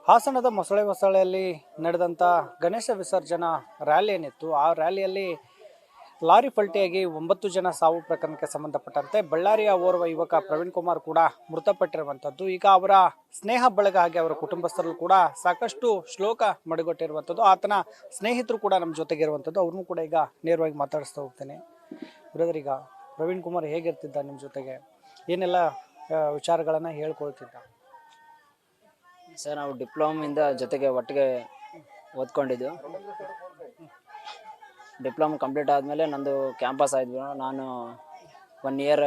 ಹಾಸನದ ಮೊಸಳೆ ಹೊಸಳೆಯಲ್ಲಿ ನಡೆದಂಥ ಗಣೇಶ ವಿಸರ್ಜನಾ ರ್ಯಾಲಿ ಏನಿತ್ತು, ಆ ರ್ಯಾಲಿಯಲ್ಲಿ ಲಾರಿ ಪಲ್ಟಿಯಾಗಿ 9 ಜನ ಸಾವು ಪ್ರಕರಣಕ್ಕೆ ಸಂಬಂಧಪಟ್ಟಂತೆ ಬಳ್ಳಾರಿಯ ಓರ್ವ ಯುವಕ ಪ್ರವೀಣ್ ಕುಮಾರ್ ಕೂಡ ಮೃತಪಟ್ಟಿರುವಂಥದ್ದು. ಈಗ ಅವರ ಸ್ನೇಹ ಬಳಗ ಹಾಗೆ ಅವರ ಕುಟುಂಬಸ್ಥರು ಕೂಡ ಸಾಕಷ್ಟು ಶ್ಲೋಕ ಮಡಿಗೊಟ್ಟಿರುವಂಥದ್ದು. ಆತನ ಸ್ನೇಹಿತರು ಕೂಡ ನಮ್ಮ ಜೊತೆಗೆ ಇರುವಂಥದ್ದು. ಅವ್ರನ್ನೂ ಕೂಡ ಈಗ ನೇರವಾಗಿ ಮಾತಾಡಿಸ್ತಾ ಹೋಗ್ತೇನೆ. ಬ್ರದರ್, ಈಗ ಪ್ರವೀಣ್ ಕುಮಾರ್ ಹೇಗಿರ್ತಿದ್ದ ನಿಮ್ಮ ಜೊತೆಗೆ, ಏನೆಲ್ಲ ವಿಚಾರಗಳನ್ನು ಹೇಳ್ಕೊಳ್ತಿದ್ದ? ಸರ್, ನಾವು ಡಿಪ್ಲೊಮಿಂದ ಜೊತೆಗೆ ಒಟ್ಟಿಗೆ ಓದ್ಕೊಂಡಿದ್ದು. ಡಿಪ್ಲೊಮಾ ಕಂಪ್ಲೀಟ್ ಆದಮೇಲೆ ನಂದು ಕ್ಯಾಂಪಸ್ ಆಯಿತು. ನಾನು 1 ಇಯರ್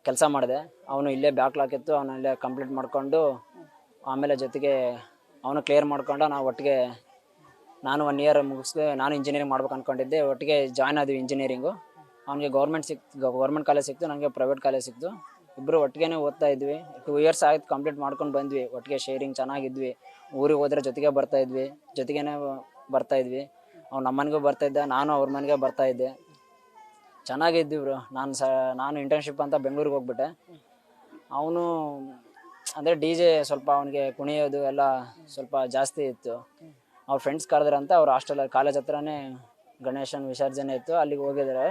ಕೆಲಸ ಮಾಡಿದೆ. ಅವನು ಇಲ್ಲೇ ಬ್ಯಾಕ್ಲಾಗ್ ಇತ್ತು, ಅವನು ಇಲ್ಲೇ ಕಂಪ್ಲೀಟ್ ಮಾಡಿಕೊಂಡು ಆಮೇಲೆ ಜೊತೆಗೆ ಅವನು ಕ್ಲಿಯರ್ ಮಾಡ್ಕೊಂಡು ನಾವು ಒಟ್ಟಿಗೆ, ನಾನು 1 ಇಯರ್ ಮುಗಿಸ್ದೆ. ನಾನು ಇಂಜಿನಿಯರಿಂಗ್ ಮಾಡ್ಬೇಕು ಅಂದ್ಕೊಂಡಿದ್ದೆ. ಒಟ್ಟಿಗೆ ಜಾಯ್ನ್ ಆದ್ವಿ ಇಂಜಿನಿಯರಿಂಗು. ಅವನಿಗೆ ಗೌರ್ಮೆಂಟ್ ಕಾಲೇಜ್ ಸಿಕ್ತು, ನನಗೆ ಪ್ರೈವೇಟ್ ಕಾಲೇಜ್ ಸಿಕ್ತು. ಇಬ್ಬರು ಒಟ್ಟಿಗೆ ಓದ್ತಾ ಇದ್ವಿ. 2 ಇಯರ್ಸ್ ಆಯ್ತು ಕಂಪ್ಲೀಟ್ ಮಾಡ್ಕೊಂಡು ಬಂದ್ವಿ. ಒಟ್ಟಿಗೆ ಶೇರಿಂಗ್ ಚೆನ್ನಾಗಿದ್ವಿ. ಊರಿಗೆ ಹೋದ್ರೆ ಜೊತೆಗೆ ಬರ್ತಾಯಿದ್ವಿ, ಜೊತೆಗೇ ಬರ್ತಾಯಿದ್ವಿ. ಅವ್ನು ನಮ್ಮ ಮನೆಗೂ ಬರ್ತಾಯಿದ್ದ, ನಾನು ಅವ್ರ ಮನೆಗೆ ಬರ್ತಾಯಿದ್ದೆ. ಚೆನ್ನಾಗಿದ್ವಿ ಬ್ರೋ. ನಾನು ಇಂಟರ್ನ್ಶಿಪ್ ಅಂತ ಬೆಂಗಳೂರಿಗೆ ಹೋಗ್ಬಿಟ್ಟೆ. ಅವನು ಅಂದರೆ DJ ಸ್ವಲ್ಪ ಅವನಿಗೆ ಕುಣಿಯೋದು ಎಲ್ಲ ಸ್ವಲ್ಪ ಜಾಸ್ತಿ ಇತ್ತು. ಅವ್ರ ಫ್ರೆಂಡ್ಸ್ ಕರೆದ್ರಂತ ಅವ್ರ ಹಾಸ್ಟೆಲಲ್ಲಿ ಕಾಲೇಜ್ ಹತ್ರನೇ ಗಣೇಶನ ವಿಸರ್ಜನೆ ಇತ್ತು, ಅಲ್ಲಿಗೆ ಹೋಗಿದ್ದಾರೆ.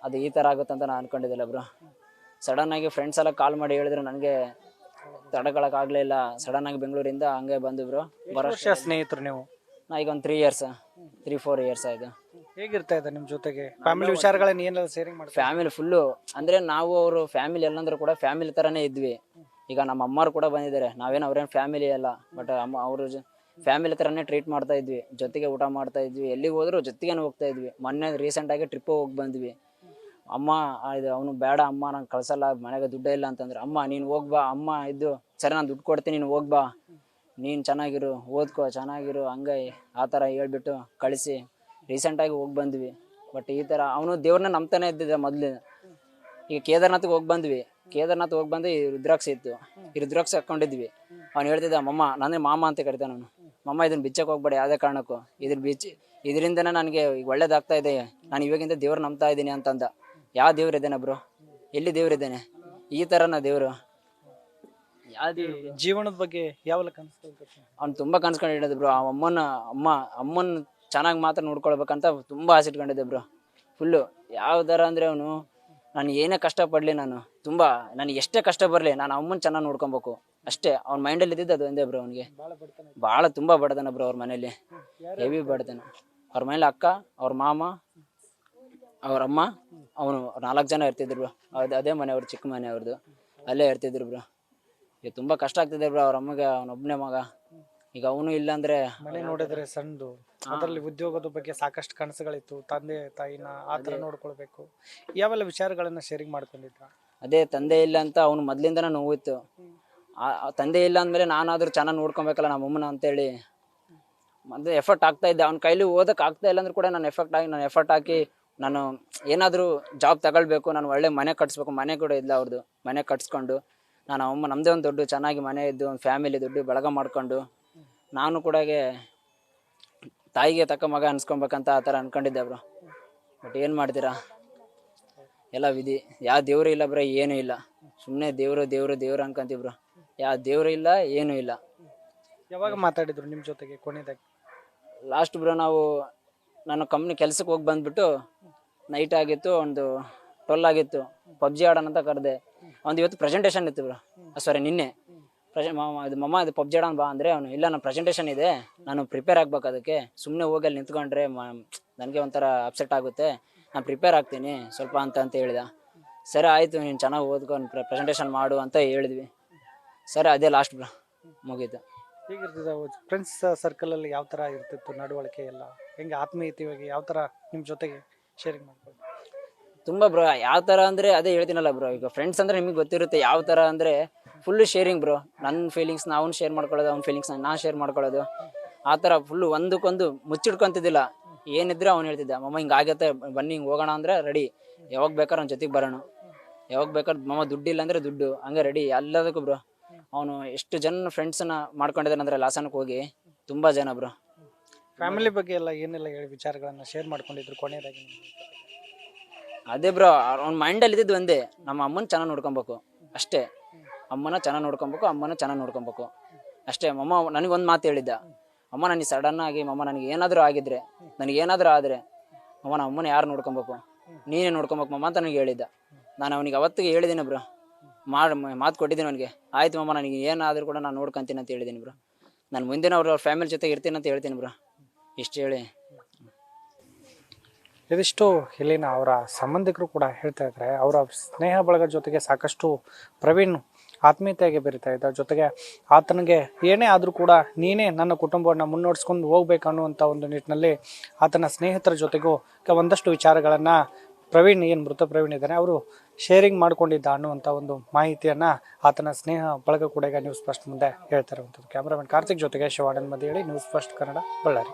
ಅದು ಈ ಥರ ಆಗುತ್ತಂತ ನಾನು ಅಂದ್ಕೊಂಡಿದ್ದಿಲ್ಲ ಬ್ರೋ. ಸಡನ್ನಾಗಿ ಫ್ರೆಂಡ್ಸ್ ಎಲ್ಲ ಕಾಲ್ ಮಾಡಿ ಹೇಳಿದ್ರು, ನನಗೆ ತಡ್ಕೊಳಕ್ಕಾಗಲಿಲ್ಲ. ಸಡನ್ನಾಗಿ ಬೆಂಗಳೂರಿಂದ ಹಂಗೆ ಬಂದು ಬ್ರೋ. ವರ್ಷ ಸ್ನೇಹಿತರು ನೀವು? ನಾ ಈಗ ಒಂದು 3-4 ಇಯರ್ಸ್ ಆಯಿತು. ಹೇಗಿರ್ತಾ ಇದೆ ನಿಮ್ಮ ಜೊತೆಗೆ? ಫ್ಯಾಮಿಲಿ ವಿಚಾರಗಳನ್ನ ಏನೆಲ್ಲ ಶೇರಿಂಗ್ ಮಾಡಿ? ಫ್ಯಾಮಿಲಿ ಫುಲ್ಲು, ಅಂದರೆ ನಾವು ಅವರು ಫ್ಯಾಮಿಲಿ ಎಲ್ಲಂದ್ರೂ ಕೂಡ ಫ್ಯಾಮಿಲಿ ಥರನೇ ಇದ್ವಿ. ಈಗ ನಮ್ಮ ಅಮ್ಮರು ಕೂಡ ಬಂದಿದ್ದಾರೆ. ಅವ್ರೇನು ಫ್ಯಾಮಿಲಿ ಅಲ್ಲ, ಬಟ್ ಅವರು ಫ್ಯಾಮಿಲಿ ಥರನೇ ಟ್ರೀಟ್ ಮಾಡ್ತಾ ಇದ್ವಿ. ಜೊತೆಗೆ ಊಟ ಮಾಡ್ತಾ ಇದ್ವಿ, ಎಲ್ಲಿಗೆ ಹೋದ್ರು ಜೊತೆಗೇ ಹೋಗ್ತಾ ಇದ್ವಿ. ಮೊನ್ನೆ ರೀಸೆಂಟಾಗಿ ಟ್ರಿಪ್ಪು ಹೋಗಿ ಬಂದ್ವಿ. ಅಮ್ಮ ಇದು ಅವನು ಬೇಡ ಅಮ್ಮ, ನಂಗೆ ಕಳ್ಸಲ್ಲ, ಮನೆಗೆ ದುಡ್ಡೇ ಇಲ್ಲ ಅಂತಂದ್ರೆ, ಅಮ್ಮ ನೀನು ಹೋಗ್ಬಾ, ಅಮ್ಮ ಇದ್ದು ಸರಿ ನಾನು ದುಡ್ಡು ಕೊಡ್ತೀನಿ, ನೀನು ಹೋಗ್ಬಾ, ನೀನು ಚೆನ್ನಾಗಿರು, ಓದ್ಕೋ, ಚೆನ್ನಾಗಿರು, ಹಂಗೆ ಆ ಥರ ಹೇಳ್ಬಿಟ್ಟು ಕಳಿಸಿ ರೀಸೆಂಟಾಗಿ ಹೋಗಿ ಬಂದ್ವಿ. ಬಟ್ ಈ ಥರ ಅವನು ದೇವ್ರನ್ನ ನಂಬ್ತಾನೆ ಇದ್ದಿದ್ದ ಮೊದಲು. ಈಗ ಕೇದಾರ್ನಾಥ್ಗೆ ಹೋಗಿ ಬಂದ್ವಿ. ಹೋಗಿ ಬಂದು ಈ ರುದ್ರಾಕ್ಷಿ ಇತ್ತು, ಈ ರುದ್ರಾಕ್ಷಿ ಹಾಕ್ಕೊಂಡಿದ್ವಿ. ಅವ್ನು ಹೇಳ್ತಿದ್ದ, ಮಮ್ಮ, ನನಗೆ ಮಾಮ ಅಂತ ಕರಿತಾನೆ ಅವನು, ಮಮ್ಮ ಇದನ್ನು ಬಿಚ್ಚಕ್ಕೆ ಹೋಗ್ಬೇಡಿ ಯಾವುದೇ ಕಾರಣಕ್ಕೂ, ಇದರಿಂದನೇ ನನಗೆ ಈಗ ಒಳ್ಳೇದಾಗ್ತಾ ಇದೆ, ನಾನು ಇವಾಗಿಂದ ದೇವ್ರು ನಂಬ್ತಾ ಇದ್ದೀನಿ ಅಂತಂದ. ಯಾವ ದೇವ್ರು ಇದ್ದಾನೆ ಬ್ರೋ? ಎಲ್ಲಿ ದೇವ್ರಿದ್ದಾನೆ? ಈ ಥರನ ದೇವರು? ಜೀವನದ ಬಗ್ಗೆ ಯಾವೆಲ್ಲ ಕನಸು? ಅವ್ನು ತುಂಬ ಕನ್ಸ್ಕೊಂಡಿದ್ದೆ ಬ್ರೋ. ಅಮ್ಮನ ಚೆನ್ನಾಗಿ ಮಾತ್ರ ನೋಡ್ಕೊಳ್ಬೇಕಂತ ತುಂಬ ಆಸೆ ಇಟ್ಕೊಂಡಿದ್ದೆ ಬ್ರೋ. ಫುಲ್ಲು ಯಾವ ಥರ ಅಂದರೆ ಅವನು, ನಾನು ಏನೇ ಕಷ್ಟಪಡಲಿ, ನಾನು ಎಷ್ಟೇ ಕಷ್ಟ ಬರಲಿ, ನಾನು ಅಮ್ಮನ ಚೆನ್ನಾಗಿ ನೋಡ್ಕೊಬೇಕು ಅಷ್ಟೇ. ಅವ್ನ ಮೈಂಡಲ್ಲಿ ಇದ್ದಿದ್ದು ಅದು ಒಂದೇ ಬ್ರೋ. ಅವನಿಗೆ ಭಾಳ ತುಂಬ ಬಡತನ ಬ್ರೋ. ಅವ್ರ ಮನೇಲಿ ಹೆವಿ ಬಡತನ. ಅವ್ರ ಮನೇಲಿ ಅಕ್ಕ, ಅವ್ರ ಮಾಮ, ಅವ್ರ ಅಮ್ಮ, ಅವನು 4 ಜನ ಇರ್ತಿದ್ರು ಬ್ರೋ. ಅದೇ ಮನೆ, ಅವ್ರು ಚಿಕ್ಕ ಮನೆ ಅವ್ರದ್ದು, ಅಲ್ಲೇ ಇರ್ತಿದ್ರು ಬ್ರೋ. ಈಗ ತುಂಬ ಕಷ್ಟ ಆಗ್ತಿದೆ ಬ್ರೋ ಅವ್ರ ಅಮ್ಮಗೆ. ಅವನೊಬ್ಬನೇ ಮಗ. ಈಗ ಅವನು ಇಲ್ಲಾಂದ್ರೆ ಮನೆ ನೋಡಿದ್ರೆ ಸಣ್ಣದು, ಅದರಲ್ಲಿ ಉದ್ಯೋಗದ ಬಗ್ಗೆ ಸಾಕಷ್ಟು ಕನಸುಗಳಿತ್ತು. ತಂದೆ ತಾಯಿನ ಆ ಥರ ನೋಡ್ಕೊಳ್ಬೇಕು. ಯಾವೆಲ್ಲ ವಿಚಾರಗಳನ್ನ ಶೇರಿಂಗ್ ಮಾಡ್ಕೊಂಡಿದ್ರ? ಅದೇ ತಂದೆ ಇಲ್ಲ ಅಂತ ಅವನು ಮೊದ್ಲಿಂದನೇ ನೋವಿತ್ತು. ತಂದೆ ಇಲ್ಲ ಅಂದಮೇಲೆ ನಾನಾದರೂ ಚೆನ್ನಾಗಿ ನೋಡ್ಕೊಬೇಕಲ್ಲ ನಮ್ಮ ಅಮ್ಮನ ಅಂತೇಳಿ ಮತ್ತೆ ಎಫರ್ಟ್ ಆಗ್ತಾ ಇದ್ದೆ. ಅವ್ನ ಕೈಲಿ ಓದಕ್ಕೆ ಆಗ್ತಾ ಇಲ್ಲ ಅಂದ್ರೂ ಕೂಡ ನಾನು ಎಫರ್ಟ್ ಹಾಕಿ ನಾನು ಏನಾದರೂ ಜಾಬ್ ತಗೊಳ್ಬೇಕು, ನಾನು ಒಳ್ಳೆ ಮನೆ ಕಟ್ಸ್ಬೇಕು. ಮನೆ ಕೂಡ ಇಲ್ಲ ಅವ್ರದ್ದು. ಮನೆ ಕಟ್ಸ್ಕೊಂಡು ನಾನು ಅಮ್ಮ ನಮ್ಮದೇ ಒಂದು ದೊಡ್ಡ ಚೆನ್ನಾಗಿ ಮನೆ ಇದ್ದು, ಒಂದು ಫ್ಯಾಮಿಲಿ ದೊಡ್ಡ ಬಳಗ ಮಾಡ್ಕೊಂಡು ನಾನು ಕೂಡ ತಾಯಿಗೆ ತಕ್ಕ ಮಗ ಅನ್ಸ್ಕೊಬೇಕಂತ ಆ ಥರ ಅನ್ಕೊಂಡಿದ್ದೆ ಬ್ರೋ. ಬಟ್ ಏನು ಮಾಡ್ತೀರಾ, ಎಲ್ಲ ವಿಧಿ. ಯಾವ ದೇವರು ಇಲ್ಲ ಬ್ರೋ, ಏನೂ ಇಲ್ಲ. ಸುಮ್ಮನೆ ದೇವರು ಅನ್ಕೊಂತೀವಿ ಬ್ರೋ. ಯಾವ ದೇವರು ಇಲ್ಲ, ಏನೂ ಇಲ್ಲ. ಯಾವಾಗ ಮಾತಾಡಿದ್ರು ನಿಮ್ಮ ಜೊತೆಗೆ ಕೊನೆಯದಾಗಿ? ಲಾಸ್ಟ್ ಬ್ರೋ, ನಾನು ಕಂಪ್ನಿ ಕೆಲ್ಸಕ್ಕೆ ಹೋಗಿ ಬಂದ್ಬಿಟ್ಟು ನೈಟ್ ಆಗಿತ್ತು, ಒಂದು 12 ಆಗಿತ್ತು. PUBG ಆಡೋಣ ಅಂತ ಕರೆದೆ. ಒಂದು ಇವತ್ತು ಪ್ರೆಸೆಂಟೇಷನ್ ಇತ್ತು ಬ್ರೋ. ಸಾರಿ, ನಿನ್ನೆ ಮಮ್ಮ ಇದು PUBG ಆಡೋಣ ಬಾ ಅಂದರೆ, ಅವನು ಇಲ್ಲ, ನನ್ನ ಪ್ರೆಸೆಂಟೇಷನ್ ಇದೆ, ನಾನು ಪ್ರಿಪೇರ್ ಆಗ್ಬೇಕು, ಅದಕ್ಕೆ ಸುಮ್ಮನೆ ಹೋಗಿ ಅಲ್ಲಿ ನಿಂತ್ಕೊಂಡ್ರೆ ನನಗೆ ಒಂಥರ ಅಪ್ಸೆಟ್ ಆಗುತ್ತೆ, ನಾನು ಪ್ರಿಪೇರ್ ಆಗ್ತೀನಿ ಸ್ವಲ್ಪ ಅಂತ ಹೇಳಿದ. ಸರಿ ಆಯಿತು, ನೀನು ಚೆನ್ನಾಗಿ ಓದ್ಕೊಂಡು ಪ್ರೆಸೆಂಟೇಷನ್ ಮಾಡು ಅಂತ ಹೇಳಿದ್ವಿ. ಸರಿ, ಅದೇ ಲಾಸ್ಟ್ ಬ್ರೋ, ಮುಗೀತು. ಹೇಗಿರ್ತದೆ ಫ್ರೆಂಡ್ಸ್ ಸರ್ಕಲಲ್ಲಿ? ಯಾವ ಥರ ಇರ್ತಿತ್ತು ನಡವಳಿಕೆ ಎಲ್ಲ? ಹೆಂಗೆ ಆತ್ಮೀಯತೆಯಾಗಿ ಯಾವ ಥರ ನಿಮ್ಮ ಜೊತೆಗೆ ಶೇರಿಂಗ್ ಮಾಡ್ಕೊಂಡು? ತುಂಬ ಬ್ರೋ. ಯಾವ ಥರ ಅಂದರೆ ಅದೇ ಹೇಳ್ತೀನಲ್ಲ ಬ್ರೋ, ಈಗ ಫ್ರೆಂಡ್ಸ್ ಅಂದರೆ ನಿಮಗೆ ಗೊತ್ತಿರುತ್ತೆ ಯಾವ ಥರ ಅಂದರೆ ಫುಲ್ಲು ಶೇರಿಂಗ್ ಬ್ರೋ. ನನ್ನ ಫೀಲಿಂಗ್ಸ್ನ ಅವ್ನು ಶೇರ್ ಮಾಡ್ಕೊಳ್ಳೋದು, ಅವ್ನ ಫೀಲಿಂಗ್ಸ್ನ ನಾನು ಶೇರ್ ಮಾಡ್ಕೊಳ್ಳೋದು, ಆ ಥರ ಫುಲ್ಲು ಒಂದಕ್ಕೊಂದು ಮುಚ್ಚಿಡ್ಕೊತಿದ್ದಿಲ್ಲ. ಏನಿದ್ರೆ ಅವ್ನು ಹೇಳ್ತಿದ್ದ, ಮಮ್ಮ ಹಿಂಗೆ ಆಗತ್ತೆ, ಬನ್ನಿ ಹಿಂಗೆ ಹೋಗೋಣ ಅಂದರೆ ರೆಡಿ. ಯಾವಾಗ ಬೇಕಾದ್ರೆ ಅವ್ನ ಜೊತೆಗೆ ಬರೋಣ, ಯಾವಾಗ ಬೇಕಾದ್ರೆ ಮಮ್ಮ ದುಡ್ಡಿಲ್ಲ ಅಂದರೆ ದುಡ್ಡು, ಹಂಗೆ ರೆಡಿ ಎಲ್ಲದಕ್ಕೂ ಬ್ರೋ. ಅವನು ಎಷ್ಟು ಜನ ಫ್ರೆಂಡ್ಸನ್ನ ಮಾಡ್ಕೊಂಡಿದ್ದಾನೆ ಅಂದರೆ ಲಾಸನಕ್ಕೆ ಹೋಗಿ ತುಂಬ ಜನ ಬ್ರೋ. ಫ್ಯಾಮಿಲಿ ಬಗ್ಗೆ ಎಲ್ಲ ಏನೆಲ್ಲ ಹೇಳಿ ವಿಚಾರಗಳನ್ನ ಶೇರ್ ಮಾಡ್ಕೊಂಡಿದ್ರು ಕೊನೆಯದಾಗಿ? ಅದೇ ಬ್ರೋ, ಅವ್ನ ಮೈಂಡಲ್ಲಿ ಇದ್ದಿದ್ದು ಒಂದೇ, ನಮ್ಮ ಅಮ್ಮನ ಚೆನ್ನಾಗಿ ನೋಡ್ಕೊಬೇಕು ಅಷ್ಟೇ. ಅಮ್ಮನ ಚೆನ್ನಾಗಿ ನೋಡ್ಕೊಬೇಕು, ಅಮ್ಮನ ಚೆನ್ನಾಗಿ ನೋಡ್ಕೊಬೇಕು. ಅಷ್ಟೇ. ಅಮ್ಮ ನನಗೊಂದು ಮಾತು ಹೇಳಿದ್ದ, ಅಮ್ಮ ನನಗೆ ಸಡನ್ ಆಗಿ ಅಮ್ಮ ನನಗೆ ಏನಾದರೂ ಆಗಿದ್ರೆ, ನನಗೇನಾದರೂ ಆದರೆ ಅಮ್ಮ ನಮ್ಮ ಅಮ್ಮನ ಯಾರು ನೋಡ್ಕೊಬೇಕು, ನೀನೇ ನೋಡ್ಕೊಬೇಕು ಮಮ್ಮ ಅಂತ ನನಗೆ ಹೇಳಿದ್ದ. ನಾನು ಅವನಿಗೆ ಅವತ್ತಿಗೆ ಹೇಳಿದ್ದೀನಿ ಬ್ರೋ, ಮಾತು ಕೊಟ್ಟಿದ್ದೀನಿ ಅವನಿಗೆ. ಆಯ್ತು ಮಮ್ಮ, ನನಗೆ ಏನಾದರೂ ಕೂಡ ನಾನು ನೋಡ್ಕೊಂತೀನಿ ಅಂತ ಹೇಳಿದ್ದೀನಿ ಬ್ರೋ. ನಾನು ಮುಂದಿನ ಅವ್ರ ಫ್ಯಾಮಿಲಿ ಜೊತೆಗೆ ಇರ್ತೀನಿ ಅಂತ ಹೇಳ್ತೀನಿ ಬ್ರೋ. ಇಷ್ಟು ಹೇಳಿ ಇದಿಷ್ಟು ಇಲ್ಲಿನ ಅವರ ಸಂಬಂಧಿಕರು ಕೂಡ ಹೇಳ್ತಾ ಇದ್ದಾರೆ. ಅವರ ಸ್ನೇಹ ಬಳಗದ ಜೊತೆಗೆ ಸಾಕಷ್ಟು ಪ್ರವೀಣ್ ಆತ್ಮೀಯತೆಯಾಗಿ ಬೆರೀತಾ ಇದ್ದ. ಜೊತೆಗೆ ಆತನಿಗೆ ಏನೇ ಆದರೂ ಕೂಡ ನೀನೇ ನನ್ನ ಕುಟುಂಬವನ್ನು ಮುನ್ನಡೆಸ್ಕೊಂಡು ಹೋಗ್ಬೇಕು ಅನ್ನುವಂಥ ಒಂದು ನಿಟ್ಟಿನಲ್ಲಿ ಆತನ ಸ್ನೇಹಿತರ ಜೊತೆಗೂ ಒಂದಷ್ಟು ವಿಚಾರಗಳನ್ನು ಪ್ರವೀಣ್ ಏನು ಮೃತ ಪ್ರವೀಣ್ ಇದ್ದಾನೆ ಅವರು ಶೇರಿಂಗ್ ಮಾಡ್ಕೊಂಡಿದ್ದ ಅನ್ನುವಂಥ ಒಂದು ಮಾಹಿತಿಯನ್ನು ಆತನ ಸ್ನೇಹ ಬಳಗ ಕೂಡ ಈಗ ನ್ಯೂಸ್ ಫಸ್ಟ್ ಮುಂದೆ ಹೇಳ್ತಾ ಇರುವಂಥದ್ದು. ಕ್ಯಾಮ್ರಾಮನ್ ಕಾರ್ತಿಕ್ ಜೊತೆಗೆ ಶಿವಾನಂದ್ ಮದಿಹಳ್ಳಿ, ನ್ಯೂಸ್ ಫಸ್ಟ್ ಕನ್ನಡ, ಬಳ್ಳಾರಿ.